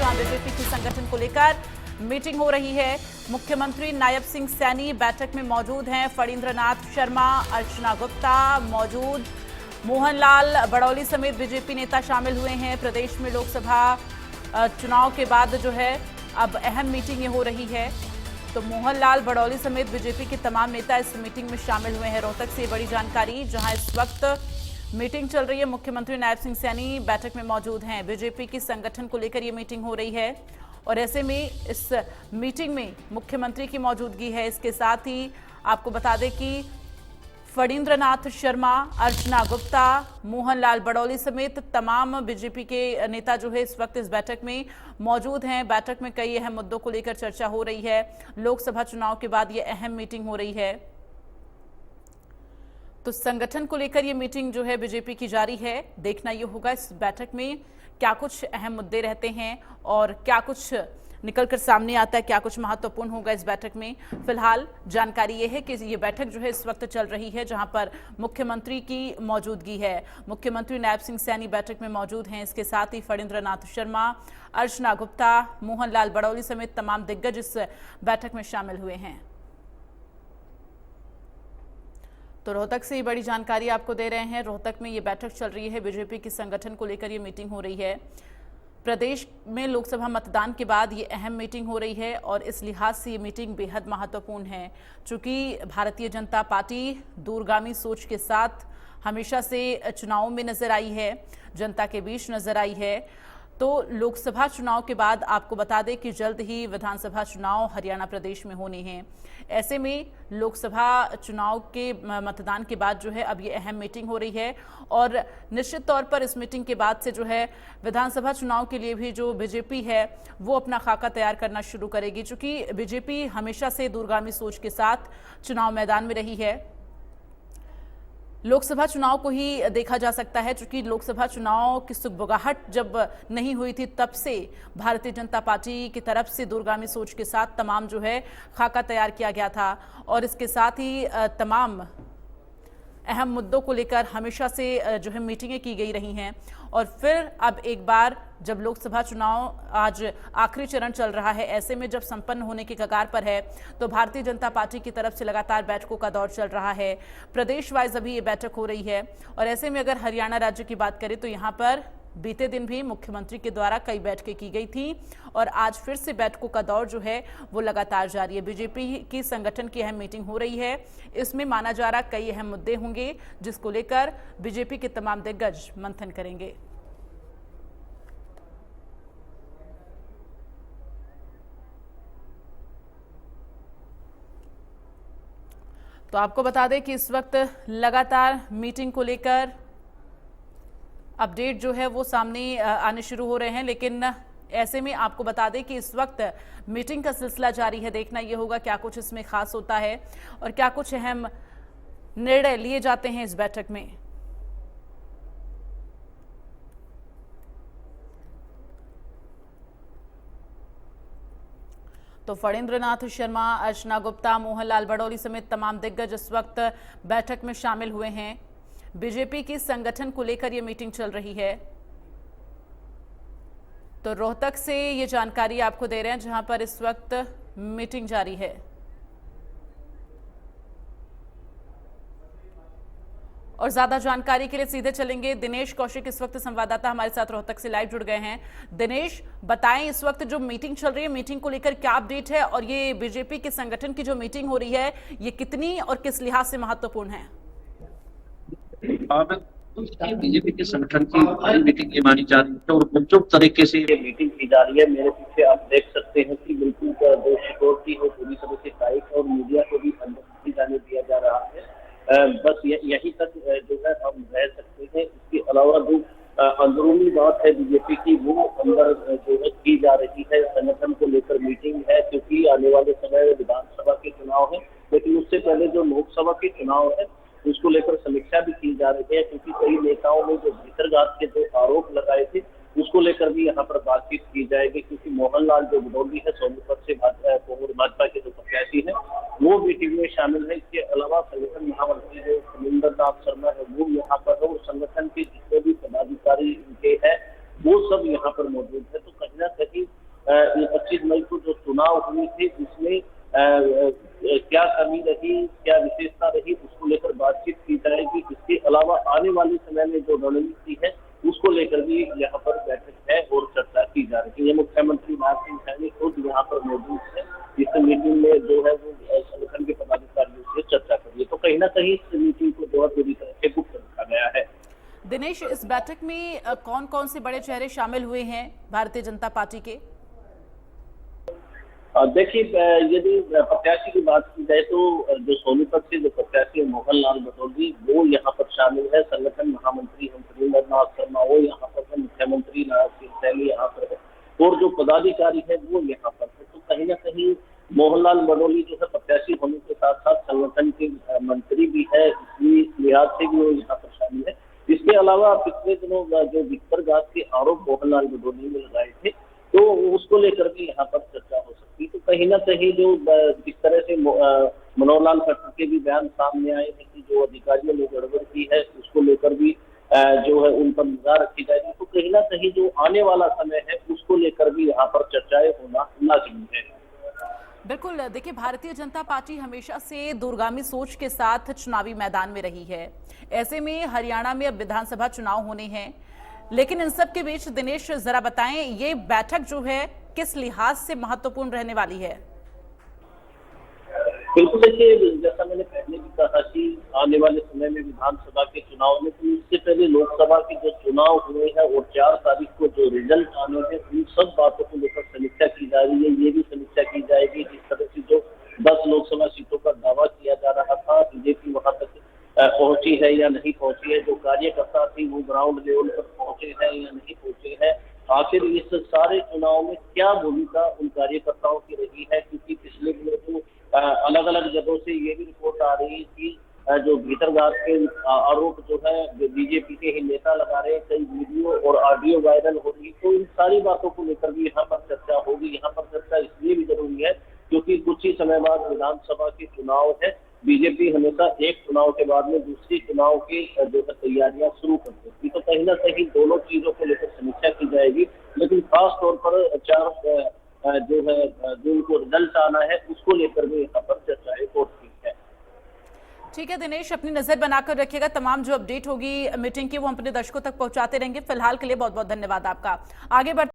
जहां बीजेपी की संगठन को लेकर मीटिंग हो रही है। मुख्यमंत्री नायब सिंह सैनी बैठक में मौजूद हैं। फणींद्र नाथ शर्मा, अर्चना गुप्ता मौजूद, मोहनलाल बड़ौली समेत बीजेपी नेता शामिल हुए हैं। प्रदेश में लोकसभा चुनाव के बाद जो है अब अहम मीटिंग हो रही है, तो मोहनलाल बड़ौली समेत बीजेपी के तमाम नेता इस मीटिंग में शामिल हुए हैं। रोहतक से बड़ी जानकारी, जहां इस वक्त मीटिंग चल रही है, मुख्यमंत्री नायब सिंह सैनी बैठक में मौजूद हैं। बीजेपी की संगठन को लेकर ये मीटिंग हो रही है और ऐसे में इस मीटिंग में मुख्यमंत्री की मौजूदगी है। इसके साथ ही आपको बता दें कि फणींद्र नाथ शर्मा, अर्चना गुप्ता, मोहनलाल बड़ौली समेत तमाम बीजेपी के नेता जो है इस वक्त इस बैठक में मौजूद हैं। बैठक में कई अहम मुद्दों को लेकर चर्चा हो रही है। लोकसभा चुनाव के बाद ये अहम मीटिंग हो रही है, तो संगठन को लेकर ये मीटिंग जो है बीजेपी की जारी है। देखना ये होगा इस बैठक में क्या कुछ अहम मुद्दे रहते हैं और क्या कुछ निकलकर सामने आता है, क्या कुछ महत्वपूर्ण होगा इस बैठक में। फिलहाल जानकारी ये है कि ये बैठक जो है इस वक्त चल रही है, जहां पर मुख्यमंत्री की मौजूदगी है। मुख्यमंत्री नायब सिंह सैनी बैठक में मौजूद हैं। इसके साथ ही फणींद्र नाथ शर्मा, अर्चना गुप्ता, मोहनलाल बड़ौली समेत तमाम दिग्गज इस बैठक में शामिल हुए हैं। तो रोहतक से ये बड़ी जानकारी आपको दे रहे हैं। रोहतक में ये बैठक चल रही है, बीजेपी की संगठन को लेकर ये मीटिंग हो रही है। प्रदेश में लोकसभा मतदान के बाद ये अहम मीटिंग हो रही है और इस लिहाज से ये मीटिंग बेहद महत्वपूर्ण है, चूंकि भारतीय जनता पार्टी दूरगामी सोच के साथ हमेशा से चुनावों में नजर आई है, जनता के बीच नजर आई है। तो लोकसभा चुनाव के बाद आपको बता दें कि जल्द ही विधानसभा चुनाव हरियाणा प्रदेश में होने हैं। ऐसे में लोकसभा चुनाव के मतदान के बाद जो है अब ये अहम मीटिंग हो रही है और निश्चित तौर पर इस मीटिंग के बाद से जो है विधानसभा चुनाव के लिए भी जो बीजेपी है वो अपना खाका तैयार करना शुरू करेगी, क्योंकि बीजेपी हमेशा से दूरगामी सोच के साथ चुनाव मैदान में रही है। लोकसभा चुनाव को ही देखा जा सकता है, क्योंकि लोकसभा चुनाव की सुगबुगाहट जब नहीं हुई थी तब से भारतीय जनता पार्टी की तरफ से दूरगामी सोच के साथ तमाम जो है खाका तैयार किया गया था और इसके साथ ही तमाम अहम मुद्दों को लेकर हमेशा से जो है मीटिंगें की गई रही हैं। और फिर अब एक बार जब लोकसभा चुनाव आज आखिरी चरण चल रहा है, ऐसे में जब संपन्न होने की कगार पर है, तो भारतीय जनता पार्टी की तरफ से लगातार बैठकों का दौर चल रहा है। प्रदेश वाइज अभी ये बैठक हो रही है और ऐसे में अगर हरियाणा राज्य की बात करें तो यहाँ पर बीते दिन भी मुख्यमंत्री के द्वारा कई बैठकें की गई थी और आज फिर से बैठकों का दौर जो है वो लगातार जारी है। बीजेपी की संगठन की अहम मीटिंग हो रही है, इसमें माना जा रहा कई अहम मुद्दे होंगे जिसको लेकर बीजेपी के तमाम दिग्गज मंथन करेंगे। तो आपको बता दें कि इस वक्त लगातार मीटिंग को लेकर अपडेट जो है वो सामने आने शुरू हो रहे हैं, लेकिन ऐसे में आपको बता दें कि इस वक्त मीटिंग का सिलसिला जारी है। देखना ये होगा क्या कुछ इसमें खास होता है और क्या कुछ अहम निर्णय लिए जाते हैं इस बैठक में। तो फणींद्र नाथ शर्मा, अर्चना गुप्ता, मोहनलाल बड़ौली समेत तमाम दिग्गज इस वक्त बैठक में शामिल हुए हैं। बीजेपी की संगठन को लेकर यह मीटिंग चल रही है। तो रोहतक से ये जानकारी आपको दे रहे हैं, जहां पर इस वक्त मीटिंग जारी है। और ज्यादा जानकारी के लिए सीधे चलेंगे। दिनेश कौशिक इस वक्त संवाददाता हमारे साथ रोहतक से लाइव जुड़ गए हैं। दिनेश, बताएं इस वक्त जो मीटिंग चल रही है, मीटिंग को लेकर क्या अपडेट है और ये बीजेपी के संगठन की जो मीटिंग हो रही है ये कितनी और किस लिहाज से महत्वपूर्ण है? बीजेपी के संगठन की बड़ी मीटिंग ये मानी जा रही है और उपयुक्त तरीके से ये मीटिंग की जा रही है। मेरे पीछे आप देख सकते हैं कि बिल्कुल जो सिक्योरिटी है पूरी तरह से टाइट और मीडिया को भी अंदर नहीं जाने दिया जा रहा है। बस यही तक जो है हम रह सकते हैं। इसके अलावा जो अंदरूनी बात है बीजेपी की वो अंदर जो है की जा रही है। संगठन को लेकर मीटिंग है, क्योंकि आने वाले समय में विधानसभा के चुनाव है, लेकिन उससे पहले जो लोकसभा के चुनाव है उसको लेकर समीक्षा भी की जा रही है, क्योंकि कई नेताओं ने जो भीतरघात के जो आरोप लगाए थे उसको लेकर भी यहाँ पर बातचीत की जाएगी, क्योंकि मोहनलाल जो बड़ौली है सोनीपत से भाजपा के जो प्रत्याशी है वो मीटिंग में शामिल है। इसके अलावा संगठन महामंत्री जो फणींद्र नाथ शर्मा है वो यहाँ पर है और संगठन के जितने भी पदाधिकारी उनके हैं वो सब यहाँ पर मौजूद है। तो कहीं ना कहीं 25 मई को जो चुनाव हुए थे उसमें क्या कमी रही, क्या विशेषता रही, उसको लेकर बातचीत की जाएगी। इसके अलावा आने वाले समय में जो रणनीति है उसको लेकर भी यहाँ पर बैठक है और चर्चा की जा रही है। मुख्यमंत्री नायब सिंह सैनी खुद यहाँ पर मौजूद है। इस मीटिंग में जो है वो संगठन के पदाधिकारियों से चर्चा करिए। तो कहीं ना कहीं इस मीटिंग को जो है पूरी तरह से गुप्त रखा गया है। दिनेश, इस बैठक में कौन कौन से बड़े चेहरे शामिल हुए हैं भारतीय जनता पार्टी के? देखिए, यदि प्रत्याशी की बात की जाए तो जो सोनीपत से जो प्रत्याशी है मोहनलाल बटोली वो यहाँ पर शामिल है। संगठन महामंत्री हम फणींद्रनाथ शर्मा वो यहाँ पर है। मुख्यमंत्री नायब सिंह सैनी यहाँ पर है और जो पदाधिकारी है वो यहाँ पर है। तो कहीं ना कहीं मोहनलाल बटोली जो है प्रत्याशी होने के साथ साथ संगठन के मंत्री भी है, इस लिहाज से भी वो यहाँ पर शामिल है। इसके अलावा पिछले दिनों जो विस्फोट के आरोप मोहनलाल बटोली ने लगाए थे तो उसको लेकर भी यहाँ पर चर्चा हो सकती है। तो कहीं ना कहीं जो जिस तरह से मनोहर लाल खट्टर के भी बयान सामने आए हैं कि जो अधिकारियों ने गड़बड़ की है उसको लेकर भी जो है उन पर निगाह रखी जाएगी। तो कहीं ना कहीं जो आने वाला समय है उसको लेकर भी यहाँ पर चर्चाएं होना लाजिमी है। बिल्कुल, देखिए भारतीय जनता पार्टी हमेशा से दूरगामी सोच के साथ चुनावी मैदान में रही है। ऐसे में हरियाणा में अब विधानसभा चुनाव होने हैं, लेकिन इन सब के बीच दिनेश जरा बताएं ये बैठक जो है किस लिहाज से महत्वपूर्ण रहने वाली है? बिल्कुल, देखिए जैसा मैंने पहले भी कहा कि आने वाले समय में विधानसभा के चुनाव में तो इससे पहले लोकसभा के जो चुनाव हुए हैं और 4 तारीख को जो रिजल्ट आने हैं उन सब बातों को लेकर समीक्षा की जा रही है। ये भी समीक्षा की जाएगी जिस तरह से जो 10 लोकसभा सीटों का दावा किया जा रहा था, बीजेपी वहां तक पहुंची है या नहीं पहुंची है, जो कार्यकर्ता थी वो ग्राउंड लेवल पर पहुंचे हैं या नहीं पहुंचे हैं, आखिर इस सारे चुनाव में क्या भूमिका उन कार्यकर्ताओं की रही है। क्योंकि पिछले दिनों जो अलग अलग जगहों से ये भी रिपोर्ट आ रही है कि जो भीतरघात के आरोप जो है बीजेपी के ही नेता लगा रहे हैं, कई वीडियो और ऑडियो वायरल हो रही है। तो इन सारी बातों को लेकर भी यहाँ पर चर्चा होगी। यहाँ पर चर्चा इसलिए भी जरूरी है क्योंकि कुछ ही समय बाद विधानसभा के चुनाव है। बीजेपी हमेशा एक चुनाव के बाद में दूसरी चुनाव की जो है तैयारियां शुरू कर देती। तो कहीं ना कहीं दोनों चीजों को लेकर समीक्षा की जाएगी, लेकिन खास तौर पर 4 जो है जून को रिजल्ट आना है उसको लेकर भी यहाँ पर चर्चाएं हो रही है। ठीक है दिनेश, अपनी नजर बनाकर रखिएगा। तमाम जो अपडेट होगी मीटिंग की वो हम अपने दर्शकों तक पहुंचाते रहेंगे। फिलहाल के लिए बहुत बहुत धन्यवाद आपका। आगे बढ़